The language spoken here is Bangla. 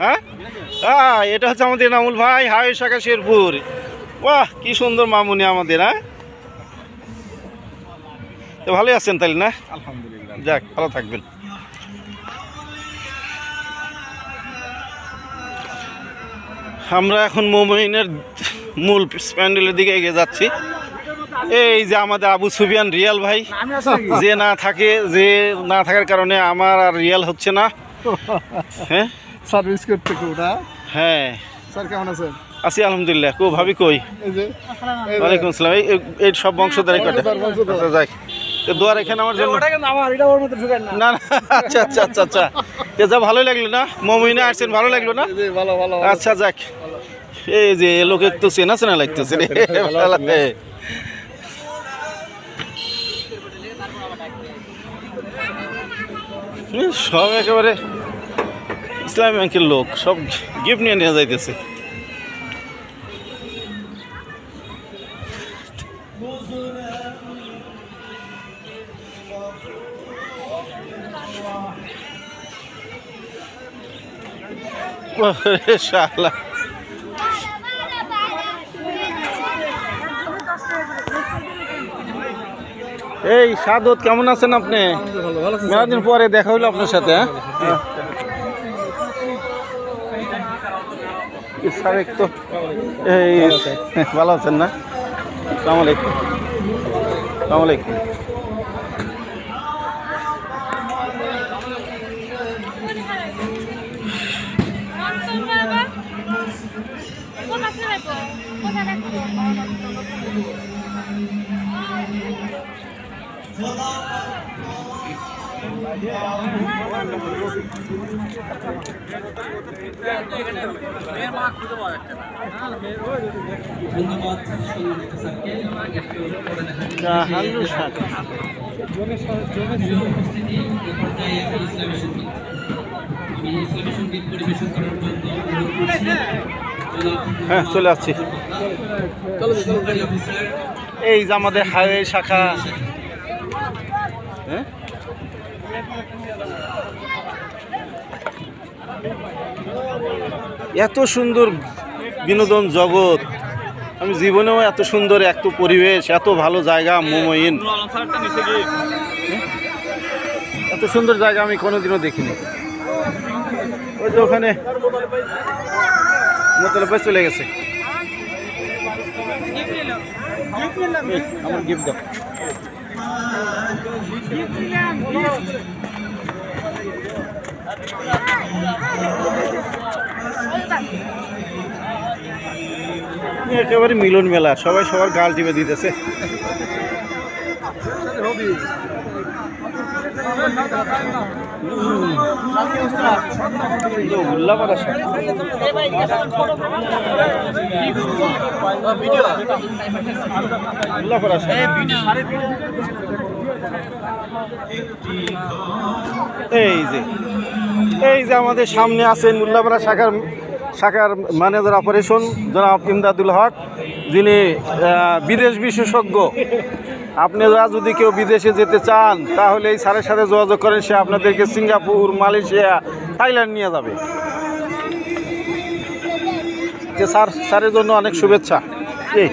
হ্যাঁ হ্যাঁ, এটা হচ্ছে আমাদের নামুল ভাই, হাই শাখা শেরপুর। বাহ, কি সুন্দর মামুনি আমাদের। হ্যাঁ, তো ভালোই আছেন তাহলে না? আলহামদুলিল্লাহ। যাক, ভালো থাকবেন। আমরা এখন মোমিনের মূল প্যান্ডেলের দিকে এগিয়ে যাচ্ছি। এই যে আমাদের আবু সুফিয়ান রিয়াল ভাই, যে না থাকার কারণে আমার আর রিয়াল হচ্ছে না। হ্যাঁ, সার্ভিস করতে কোটা। হ্যাঁ স্যার কেমন আছেন? আছি আলহামদুলিল্লাহ। খুব ভাবি কই? এই যে ওয়ালাইকুম আসসালাম। এই সব বংশধর কটা? আচ্ছা, যাক, তো দোয়ার এখানে আমার জন্য। না না, আচ্ছা আচ্ছা আচ্ছা আচ্ছা, যা ভালোই লাগলো না? মমিনে আসছেন, ভালো লাগলো না? ভালো ভালো। আচ্ছা, যাক। এই যে লোকে একটু চেনা চেনা লাগতেছে রে। সব একেবারে ইসলামী ব্যাংকের লোক, সব গিফট নিয়ে নিয়ে যাইতেছে। শালা, এই সাদত কেমন আছেন আপনি? মেলাদিন পরে দেখা হইলো আপনার সাথে। তো এই ভালো আছেন না? আসসালামু আলাইকুম। আসসালামু আলাইকুম। হ্যাঁ, চলে আসছি। এই যে আমাদের হাইওয়ে শাখা। হ্যাঁ, এত সুন্দর বিনোদন জগৎ, আমি জীবনেও এত সুন্দর এত পরিবেশ, এত ভালো জায়গা মোমিন, এত সুন্দর জায়গা আমি কোনোদিনও দেখিনি। ওই যে ওখানে মোতলবে চলে গেছে। আমার গিফট দাও। একেবারে মিলন মেলা, সবাই সবার গাল টিপে দিতেছে। এই যে আমাদের সামনে আছেন উল্লাপাড়া শাখার ম্যানেজার অপারেশন জনাব ইমদাদুল হক, যিনি বিদেশ বিশেষজ্ঞ। আপনারা যদি কেউ বিদেশে যেতে চান তাহলে এই স্যারের সাথে যোগাযোগ করেন, সে আপনাদেরকে সিঙ্গাপুর, মালয়েশিয়া, থাইল্যান্ড নিয়ে যাবে। যে স্যারের জন্য অনেক শুভেচ্ছা। এই